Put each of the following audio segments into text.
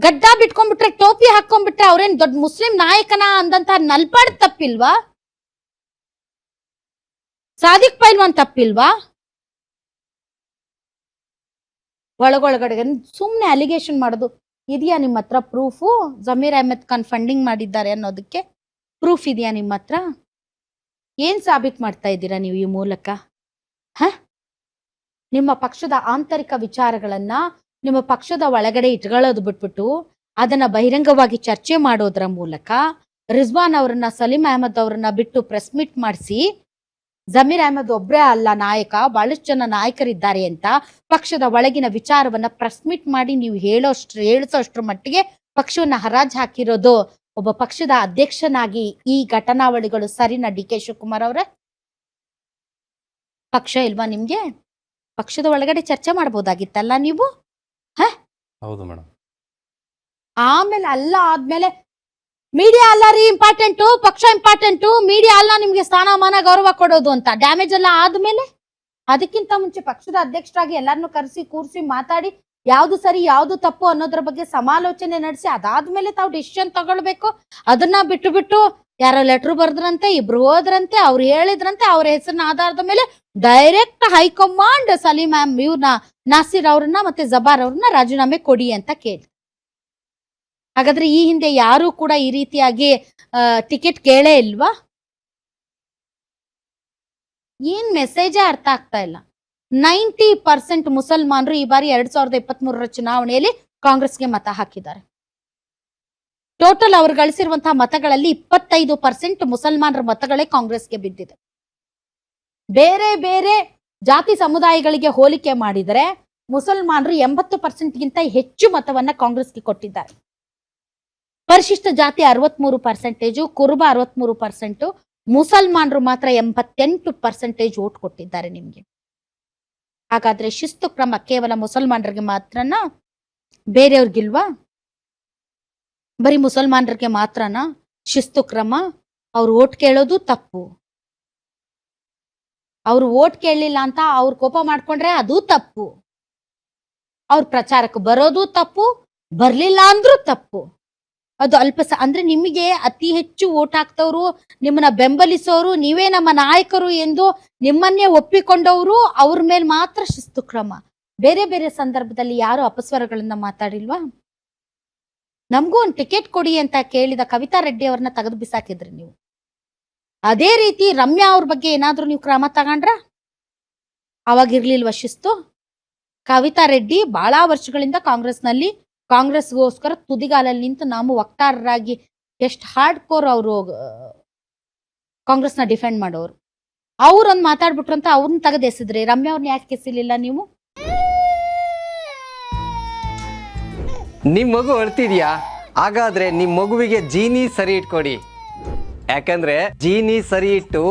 ಗಡ್ಡ ಬಿಟ್ಕೊಂಡ್ಬಿಟ್ರೆ, ಟೋಪಿ ಹಾಕೊಂಡ್ಬಿಟ್ರೆ ಅವ್ರೇನ್ ದೊಡ್ಡ ಮುಸ್ಲಿಂ ನಾಯಕನ ಅಂದಂತ ನಲ್ಪಾಡ್ ತಪ್ಪಿಲ್ವಾ? ಸಾದಿಕ್ ಪೈಲ್ವಾನ್ ತಪ್ಪಿಲ್ವಾ? ಒಳಗೊಳಗಡೆ ಸುಮ್ನೆ ಅಲಿಗೇಷನ್ ಮಾಡೋದು. ಇದೆಯಾ ನಿಮ್ಮ ಹತ್ರ ಪ್ರೂಫು? ಜಮೀರ್ ಅಹ್ಮದ್ ಖಾನ್ ಫಂಡಿಂಗ್ ಮಾಡಿದ್ದಾರೆ ಅನ್ನೋದಕ್ಕೆ ಪ್ರೂಫ್ ಇದೆಯಾ ನಿಮ್ಮ ಹತ್ರ? ಏನ್ ಸಾಬೀತ್ ಮಾಡ್ತಾ ಇದ್ದೀರಾ ನೀವು ಈ ಮೂಲಕ? ನಿಮ್ಮ ಪಕ್ಷದ ಆಂತರಿಕ ವಿಚಾರಗಳನ್ನ ನಿಮ್ಮ ಪಕ್ಷದ ಒಳಗಡೆ ಇಟ್ಕೊಳ್ಳೋದು ಬಿಟ್ಬಿಟ್ಟು ಅದನ್ನ ಬಹಿರಂಗವಾಗಿ ಚರ್ಚೆ ಮಾಡೋದ್ರ ಮೂಲಕ ರಿಜ್ವಾನ್ ಅವರನ್ನ, ಸಲೀಂ ಅಹಮದ್ ಅವರನ್ನ ಬಿಟ್ಟು ಪ್ರೆಸ್ ಮೀಟ್ ಮಾಡಿಸಿ ಜಮೀರ್ ಅಹಮದ್ ಒಬ್ರೇ ಅಲ್ಲ ನಾಯಕ, ಬಹಳಷ್ಟು ಜನ ನಾಯಕರಿದ್ದಾರೆ ಅಂತ ಪಕ್ಷದ ಒಳಗಿನ ವಿಚಾರವನ್ನ ಪ್ರೆಸ್ ಮೀಟ್ ಮಾಡಿ ನೀವು ಹೇಳಿಸೋಷ್ಟ್ರ ಮಟ್ಟಿಗೆ ಪಕ್ಷವನ್ನ ಹರಾಜ್ ಹಾಕಿರೋದು ಒಬ್ಬ ಪಕ್ಷದ ಅಧ್ಯಕ್ಷನಾಗಿ ಈ ಘಟನಾವಳಿಗಳು ಸರಿನಾ? ಡಿ ಕೆ ಶಿವಕುಮಾರ್ ಅವರೇ, ಪಕ್ಷ ಇಲ್ವಾ ನಿಮ್ಗೆ? ಪಕ್ಷದ ಒಳಗಡೆ ಚರ್ಚೆ ಮಾಡಬಹುದಾಗಿತ್ತಲ್ಲ ನೀವು? ಹೌದು ಮೇಡಮ್. ಆಮೇಲೆ ಅಲ್ಲ ಆದ್ಮೇಲೆ ಮೀಡಿಯಾ ಅಲ್ಲ ರೀ ಇಂಪಾರ್ಟೆಂಟು, ಪಕ್ಷ ಇಂಪಾರ್ಟೆಂಟು, ಮೀಡಿಯಾ ಅಲ್ಲ ನಿಮ್ಗೆ ಸ್ಥಾನಮಾನ ಗೌರವ ಕೊಡೋದು ಅಂತ ಡ್ಯಾಮೇಜ್ ಎಲ್ಲ ಆದ್ಮೇಲೆ, ಅದಕ್ಕಿಂತ ಮುಂಚೆ ಪಕ್ಷದ ಅಧ್ಯಕ್ಷರಾಗಿ ಎಲ್ಲಾರನ್ನು ಕರೆಸಿ ಕೂರಿಸಿ ಮಾತಾಡಿ ಯಾವ್ದು ಸರಿ ಯಾವ್ದು ತಪ್ಪು ಅನ್ನೋದ್ರ ಬಗ್ಗೆ ಸಮಾಲೋಚನೆ ನಡೆಸಿ ಅದಾದ್ಮೇಲೆ ತಾವು ಡಿಸಿಷನ್ ತಗೊಳ್ಬೇಕು. ಅದನ್ನ ಬಿಟ್ಟು ಯಾರೋ ಲೆಟರ್ ಬರ್ದ್ರಂತೆ, ಇಬ್ರು ಹೋದ್ರಂತೆ, ಅವ್ರು ಹೇಳಿದ್ರಂತೆ, ಅವ್ರ ಹೆಸರಿನ ಆಧಾರದ ಮೇಲೆ ಡೈರೆಕ್ಟ್ ಹೈಕಮಾಂಡ್ ಸಲೀಂ ಇವ್ರನ್ನ, ನಾಸಿರ್ ಅವ್ರನ್ನ ಮತ್ತೆ ಜಬಾರ್ ಅವ್ರನ್ನ ರಾಜೀನಾಮೆ ಕೊಡಿ ಅಂತ ಕೇಳಿ. ಹಾಗಾದ್ರೆ ಈ ಹಿಂದೆ ಯಾರು ಕೂಡ ಈ ರೀತಿಯಾಗಿ ಟಿಕೆಟ್ ಕೇಳೇ ಇಲ್ವಾ? ಏನ್ ಮೆಸೇಜೇ ಅರ್ಥ ಆಗ್ತಾ ಇಲ್ಲ. 90% ಮುಸಲ್ಮಾನರು ಈ ಬಾರಿ 2023 ಚುನಾವಣೆಯಲ್ಲಿ ಕಾಂಗ್ರೆಸ್ಗೆ ಮತ ಹಾಕಿದ್ದಾರೆ. ಟೋಟಲ್ ಅವ್ರು ಗಳಿಸಿರುವಂತಹ ಮತಗಳಲ್ಲಿ 25% ಮುಸಲ್ಮಾನರ ಮತಗಳೇ ಕಾಂಗ್ರೆಸ್ಗೆ ಬಿದ್ದಿದೆ. ಬೇರೆ ಬೇರೆ ಜಾತಿ ಸಮುದಾಯಗಳಿಗೆ ಹೋಲಿಕೆ ಮಾಡಿದರೆ ಮುಸಲ್ಮಾನರು 80%ಗಿಂತ ಹೆಚ್ಚು ಮತವನ್ನ ಕಾಂಗ್ರೆಸ್ಗೆ ಕೊಟ್ಟಿದ್ದಾರೆ. ಪರಿಶಿಷ್ಟ ಜಾತಿ 63%, ಕುರುಬ 63%, ಮುಸಲ್ಮಾನರು ಮಾತ್ರ 88% ಓಟ್ ಕೊಟ್ಟಿದ್ದಾರೆ ನಿಮ್ಗೆ. ಹಾಗಾದ್ರೆ ಶಿಸ್ತು ಕ್ರಮ ಕೇವಲ ಮುಸಲ್ಮಾನರಿಗೆ ಮಾತ್ರನಾ? ಬೇರೆಯವ್ರಿಗಿಲ್ವಾ? ಬರೀ ಮುಸಲ್ಮಾನರಿಗೆ ಮಾತ್ರನಾ ಶಿಸ್ತು ಕ್ರಮ? ಅವ್ರು ಓಟ್ ಕೇಳೋದು ತಪ್ಪು. ಅವ್ರು ಓಟ್ ಕೇಳಲಿಲ್ಲ ಅಂತ ಅವ್ರು ಕೋಪ ಮಾಡ್ಕೊಂಡ್ರೆ ಅದು ತಪ್ಪು. ಅವ್ರ ಪ್ರಚಾರಕ್ಕೆ ಬರೋದು ತಪ್ಪು, ಬರ್ಲಿಲ್ಲ ಅಂದ್ರೂ ತಪ್ಪು. ಅದು ಅಂದ್ರೆ ನಿಮಗೆ ಅತಿ ಹೆಚ್ಚು ಓಟ್ ಹಾಕ್ತವ್ರು, ನಿಮ್ಮನ್ನ ಬೆಂಬಲಿಸೋರು, ನೀವೇ ನಮ್ಮ ನಾಯಕರು ಎಂದು ನಿಮ್ಮನ್ನೇ ಒಪ್ಪಿಕೊಂಡವರು, ಅವ್ರ ಮೇಲೆ ಮಾತ್ರ ಶಿಸ್ತು ಕ್ರಮ. ಬೇರೆ ಬೇರೆ ಸಂದರ್ಭದಲ್ಲಿ ಯಾರು ಅಪಸ್ವರಗಳನ್ನ ಮಾತಾಡಿಲ್ವಾ? ನಮಗೂ ಒಂದು ಟಿಕೆಟ್ ಕೊಡಿ ಅಂತ ಕೇಳಿದ ಕವಿತಾ ರೆಡ್ಡಿ ಅವ್ರನ್ನ ತೆಗೆದು ಬಿಸಾಕಿದ್ರಿ ನೀವು. ಅದೇ ರೀತಿ ರಮ್ಯಾ ಅವ್ರ ಬಗ್ಗೆ ಏನಾದ್ರೂ ನೀವು ಕ್ರಮ ತಗೊಂಡ್ರ? ಅವಾಗಿರ್ಲಿಲ್ವ ಶಿಸ್ತು? ಕವಿತಾ ರೆಡ್ಡಿ ಬಹಳ ವರ್ಷಗಳಿಂದ ಕಾಂಗ್ರೆಸ್ಗೋಸ್ಕರ ತುದಿಗಾಲಲ್ಲಿ ನಿಂತು ನಾವು ವಕ್ತಾರರಾಗಿ ಎಷ್ಟು ಹಾರ್ಡ್ ಕೋರ್ ಅವರು ಕಾಂಗ್ರೆಸ್ನ ಡಿಫೆಂಡ್ ಮಾಡೋರು. ಅವ್ರೊಂದು ಮಾತಾಡ್ಬಿಟ್ರು ಅಂತ ಅವ್ರನ್ನ ತೆಗೆದು ಎಸಿದ್ರಿ. ರಮ್ಯಾ ಅವ್ರನ್ನ ಯಾಕೆ ಎಸಿಲಿಲ್ಲ ನೀವು? ನಿಮ್ಮ ಮಗು ಅಳ್ತಿದ್ಯಾ? ಹಾಗಾದ್ರೆ ನಿಮ್ಮ ಮಗುವಿಗೆ ಜೀನಿ ಸರಿ ಇಟ್ಕೊಡಿ. ಯಾಕಂದ್ರೆ ಜೀನಿ ಸರಿ ಇಟ್ಟು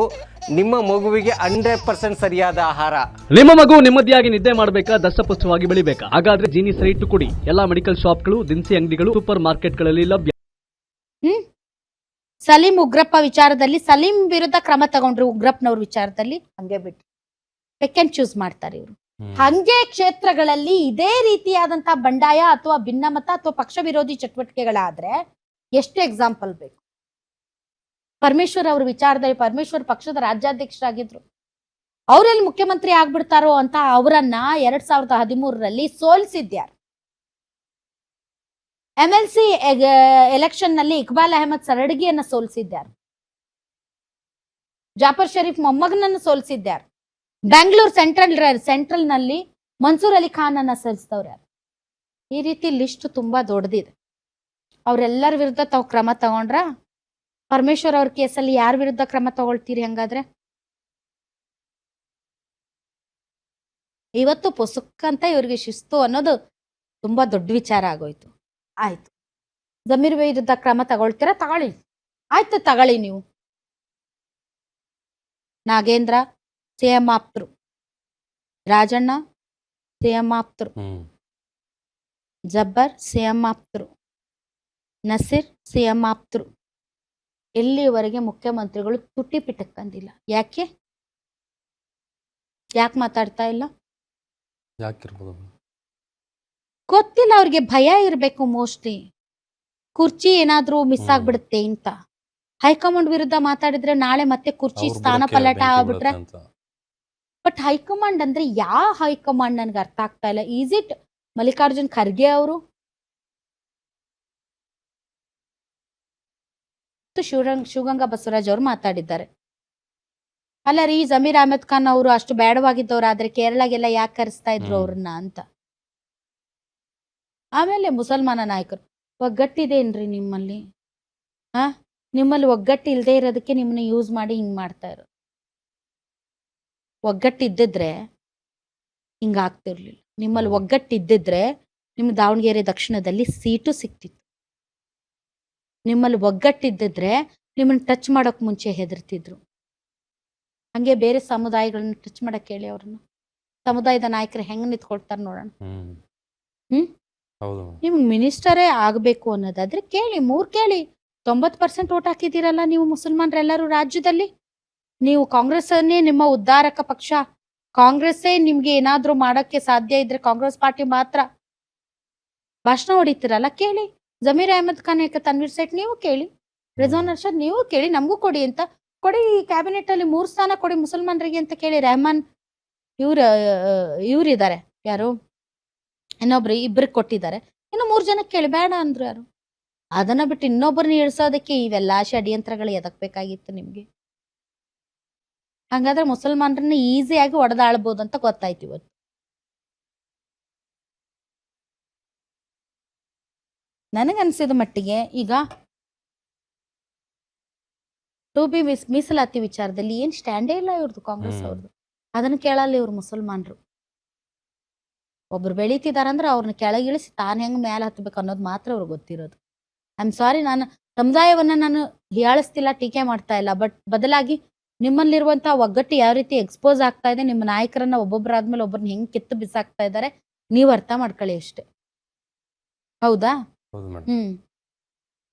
ನಿಮ್ಮ ಮಗುವಿಗೆ 100% ಸರಿಯಾದ ಆಹಾರ. ನಿಮ್ಮ ಮಗು ನೆಮ್ಮದಿಯಾಗಿ ನಿದ್ದೆ ಮಾಡಬೇಕಾ, ದಷ್ಟಪುಷ್ಟವಾಗಿ ಬೆಳಿಬೇಕಾ? ಹಾಗಾದ್ರೆ ಜೀನಿ ಸರಿ ಇಟ್ಟು ಕೊಡಿ. ಎಲ್ಲಾ ಮೆಡಿಕಲ್ ಶಾಪ್ಗಳು, ದಿನಸಿ ಅಂಗಡಿಗಳು, ಸೂಪರ್ ಮಾರ್ಕೆಟ್ಗಳಲ್ಲಿ ಲಭ್ಯ. ಸಲೀಂ ಉಗ್ರಪ್ಪ ವಿಚಾರದಲ್ಲಿ ಸಲೀಂ ವಿರುದ್ಧ ಕ್ರಮ ತಗೊಂಡ್ರು, ಉಗ್ರಪ್ಪನವ್ರ ವಿಚಾರದಲ್ಲಿ ಹಂಗೆ ಬಿಟ್ರು. ಪಿಕ್ ಅಂಡ್ ಚೂಸ್ ಮಾಡ್ತಾರೆ ಇವರು. ಹಂಗೆ ಕ್ಷೇತ್ರಗಳಲ್ಲಿ ಇದೇ ರೀತಿಯಾದಂತಹ ಬಂಡಾಯ ಅಥವಾ ಭಿನ್ನಮತ ಅಥವಾ ಪಕ್ಷ ವಿರೋಧಿ ಚಟುವಟಿಕೆಗಳಾದ್ರೆ ಎಷ್ಟು ಎಕ್ಸಾಂಪಲ್ ಬೇಕು? ಪರಮೇಶ್ವರ್ ಅವ್ರ ವಿಚಾರದಲ್ಲಿ ಪರಮೇಶ್ವರ್ ಪಕ್ಷದ ರಾಜ್ಯಾಧ್ಯಕ್ಷರಾಗಿದ್ರು. ಅವರೆಲ್ಲಿ ಮುಖ್ಯಮಂತ್ರಿ ಆಗ್ಬಿಡ್ತಾರೋ ಅಂತ ಅವರನ್ನ 2013ರಲ್ಲಿ ಸೋಲಿಸಿದ್ಯಾರು. MLC ಎಲೆಕ್ಷನ್ ನಲ್ಲಿ ಇಕ್ಬಾಲ್ ಅಹಮದ್ ಸರಡಗಿಯನ್ನ ಸೋಲಿಸಿದ್ಯಾರು. ಜಾಫರ್ ಶರೀಫ್ ಮೊಮ್ಮಗನನ್ನು ಸೋಲಿಸಿದ್ಯಾರು. ಬ್ಯಾಂಗ್ಳೂರ್ ಸೆಂಟ್ರಲ್ ನಲ್ಲಿ ಮನ್ಸೂರ್ ಅಲಿ ಖಾನ್ ಅನ್ನ ಸೋಲಿಸಿದವ್ರು ಯಾರು? ಈ ರೀತಿ ಲಿಸ್ಟ್ ತುಂಬಾ ದೊಡ್ಡದಿದೆ. ಅವ್ರೆಲ್ಲರ ವಿರುದ್ಧ ತಾವು ಕ್ರಮ ತಗೊಂಡ್ರ? ಪರಮೇಶ್ವರ್ ಅವ್ರ ಕೇಸಲ್ಲಿ ಯಾರ ವಿರುದ್ಧ ಕ್ರಮ ತಗೊಳ್ತೀರಿ? ಹಂಗಾದ್ರೆ ಇವತ್ತು ಪೊಸುಕ್ಕಂತ ಇವ್ರಿಗೆ ಶಿಸ್ತು ಅನ್ನೋದು ತುಂಬಾ ದೊಡ್ಡ ವಿಚಾರ ಆಗೋಯ್ತು. ಆಯ್ತು, ಜಮೀರ್ ವಿರುದ್ಧ ಕ್ರಮ ತಗೊಳ್ತೀರಾ? ತಗೊಳ್ಳಿ, ಆಯ್ತು ತಗೊಳ್ಳಿ. ನೀವು ನಾಗೇಂದ್ರ CM ಆಪ್ತರು, ರಾಜಣ್ಣ CM ಆಪ್ತರು, ಜಬ್ಬರ್ CM ಆಪ್ತರು, ನಸೀರ್ CM ಆಪ್ತರು. ಎಲ್ಲಿವರೆಗೆ ಮುಖ್ಯಮಂತ್ರಿಗಳು ತುಟಿ ಪಿಟಕ್ಕಂದಿಲ್ಲ. ಯಾಕೆ ಮಾತಾಡ್ತಾ ಇಲ್ಲ? ಯಾಕಿರ್ಬೋದು? ಗೊತ್ತಿಲ್ಲ, ಅವ್ರಿಗೆ ಭಯ ಇರಬೇಕು ಮೋಸ್ಟ್ಲಿ, ಕುರ್ಚಿ ಏನಾದ್ರೂ ಮಿಸ್ ಆಗ್ಬಿಡುತ್ತೆ ಅಂತ. ಹೈಕಮಾಂಡ್ ವಿರುದ್ಧ ಮಾತಾಡಿದ್ರೆ ನಾಳೆ ಮತ್ತೆ ಕುರ್ಚಿ ಅವ್ರ ಸ್ಥಾನ ಬುಡಕ್ಕೆ ಪಲ್ಲಟ ಬೆಂಕಿ ಆಗ್ಬಿಟ್ರೆ. ಬೀಳುತ್ತೆ ಅಂತ. ಬಟ್ ಹೈಕಮಾಂಡ್ ಅಂದ್ರೆ ಯಾವ ಹೈಕಮಾಂಡ್ ನನ್ಗೆ ಅರ್ಥ ಆಗ್ತಾ ಇಲ್ಲ. ಈಸ್ ಇಟ್ ಮಲ್ಲಿಕಾರ್ಜುನ್ ಖರ್ಗೆ ಅವರು? ಶಿವಗಂಗಾ ಬಸವರಾಜ್ ಅವರು ಮಾತಾಡಿದ್ದಾರೆ. ಅಲ್ಲ ರೀ, ಜಮೀರ್ ಅಹಮದ್ ಖಾನ್ ಅವರು ಅಷ್ಟು ಬೇಡವಾಗಿದ್ದವ್ರು, ಆದ್ರೆ ಕೇರಳಗೆಲ್ಲ ಯಾಕೆ ಕರೆಸ್ತಾ ಇದ್ರು ಅವ್ರನ್ನ ಅಂತ. ಆಮೇಲೆ ಮುಸಲ್ಮಾನ ನಾಯಕರು, ಒಗ್ಗಟ್ಟಿದೇನ್ರಿ ನಿಮ್ಮಲ್ಲಿ? ನಿಮ್ಮಲ್ಲಿ ಒಗ್ಗಟ್ಟು ಇಲ್ಲದೆ ಇರೋದಕ್ಕೆ ನಿಮ್ಮನ್ನ ಯೂಸ್ ಮಾಡಿ ಹಿಂಗ್ ಮಾಡ್ತಾ ಇರೋದು. ಒಗ್ಗಟ್ಟಿದ್ದಿದ್ರೆ ಹಿಂಗಾಗ್ತಿರ್ಲಿಲ್ಲ. ನಿಮ್ಮಲ್ಲಿ ಒಗ್ಗಟ್ಟಿದ್ದಿದ್ರೆ ನಿಮ್ ದಾವಣಗೆರೆ ದಕ್ಷಿಣದಲ್ಲಿ ಸೀಟು ಸಿಕ್ತಿತ್ತು. ನಿಮ್ಮಲ್ಲಿ ಒಗ್ಗಟ್ಟಿದ್ದಿದ್ರೆ ನಿಮ್ಮನ್ನ ಟಚ್ ಮಾಡೋಕ್ ಮುಂಚೆ ಹೆದರ್ತಿದ್ರು. ಹಂಗೆ ಬೇರೆ ಸಮುದಾಯಗಳನ್ನ ಟಚ್ ಮಾಡಕ್ ಹೇಳಿ ಅವ್ರನ್ನ. ಸಮುದಾಯದ ನಾಯಕರು ಹೆಂಗ್ ನಿಂತ್ಕೊಳ್ತಾರ ನೋಡೋಣ. ಹೌದು ಮೇಡಮ್. ನಿಮ್ಗೆ ಮಿನಿಸ್ಟರೇ ಆಗ್ಬೇಕು ಅನ್ನೋದಾದ್ರೆ ಕೇಳಿ, ಕೇಳಿ. 90% ಓಟ್ ಹಾಕಿದ್ದೀರಲ್ಲ ನೀವು ಮುಸಲ್ಮಾನರೆಲ್ಲರೂ ರಾಜ್ಯದಲ್ಲಿ. ನೀವು ಕಾಂಗ್ರೆಸ್ ಅನ್ನೇ ನಿಮ್ಮ ಉದ್ಧಾರಕ ಪಕ್ಷ. ಕಾಂಗ್ರೆಸ್ಸೇ ನಿಮ್ಗೆ ಏನಾದ್ರೂ ಮಾಡಕ್ಕೆ ಸಾಧ್ಯ ಇದ್ರೆ ಕಾಂಗ್ರೆಸ್ ಪಾರ್ಟಿ ಮಾತ್ರ ಭಾಷಣ ಹೊಡಿತೀರಲ್ಲ, ಕೇಳಿ. ಜಮೀರ್ ಅಹಮದ್ ಖಾನ್, ತನ್ವೀರ್ ಸೇಠ್ ನೀವು ಕೇಳಿ, ರಿಜ್ವಾನ್ ಅರ್ಷದ್ ನೀವು ಕೇಳಿ, ನಮಗೂ ಕೊಡಿ ಅಂತ. ಕೊಡಿ, ಕ್ಯಾಬಿನೆಟ್ ಅಲ್ಲಿ 3 ಸ್ಥಾನ ಕೊಡಿ ಮುಸಲ್ಮಾನರಿಗೆ ಅಂತ ಕೇಳಿ. ರೆಹಮಾನ್ ಇವ್ರಿದ್ದಾರೆ, ಯಾರು ಇಬ್ಬರಿಗೆ ಕೊಟ್ಟಿದ್ದಾರೆ, ಇನ್ನು 3 ಜನಕ್ಕೆ ಕೇಳಿ. ಬೇಡ ಅಂದ್ರು ಯಾರು? ಅದನ್ನ ಬಿಟ್ಟು ಇನ್ನೊಬ್ಬರನ್ನ ಇಳಿಸೋದಕ್ಕೆ ಇವೆಲ್ಲ ಷಡ್ಯಂತ್ರಗಳು ಎದಕ್ ಬೇಕಾಗಿತ್ತು ನಿಮ್ಗೆ? ಹಂಗಾದ್ರೆ ಮುಸಲ್ಮಾನರನ್ನ ಈಸಿಯಾಗಿ ಒಡೆದಾಳ್ಬೋದು ಅಂತ ಗೊತ್ತಾಯ್ತು ಇವತ್ತು. ನನಗನ್ಸಿದ ಮಟ್ಟಿಗೆ ಈಗ ಮೀಸಲಾತಿ ವಿಚಾರದಲ್ಲಿ ಏನ್ ಸ್ಟ್ಯಾಂಡೇ ಇಲ್ಲ ಇವ್ರದ್ದು, ಕಾಂಗ್ರೆಸ್ ಅವ್ರದ್ದು. ಅದನ್ನ ಕೇಳಲ್ಲ ಇವ್ರು ಮುಸಲ್ಮಾನರು. ಒಬ್ರು ಬೆಳೀತಿದಾರಂದ್ರೆ ಅವ್ರನ್ನ ಕೆಳಗಿಳಿಸಿ ತಾನು ಹೆಂಗ್ ಮೇಲೆ ಹತ್ಬೇಕು ಅನ್ನೋದು ಮಾತ್ರ ಅವ್ರಿಗೆ ಗೊತ್ತಿರೋದು. ಐ ಆಮ್ ಸಾರಿ, ನಾನು ಸಮುದಾಯವನ್ನ ನಾನು ಹೀಯಾಳಿಸ್ತಿಲ್ಲ, ಟೀಕೆ ಮಾಡ್ತಾ ಇಲ್ಲ. ಬಟ್ ಬದಲಾಗಿ ನಿಮ್ಮಲ್ಲಿರುವಂತಹ ಒಗ್ಗಟ್ಟು ಯಾವ ರೀತಿ ಎಕ್ಸ್ಪೋಸ್ ಆಗ್ತಾ ಇದೆ, ನಿಮ್ಮ ನಾಯಕರನ್ನ ಒಬ್ಬೊಬ್ಬರಾದ್ಮೇಲೆ ಒಬ್ಬರನ್ನ ಹೆಂಗ್ ಕಿತ್ತು ಬಿಸಾಕ್ತಾ ಇದ್ದಾರೆ, ನೀವು ಅರ್ಥ ಮಾಡ್ಕೊಳ್ಳಿ ಅಷ್ಟೇ. ಹೌದಾ? ಹೌದು ಮೇಡಮ್.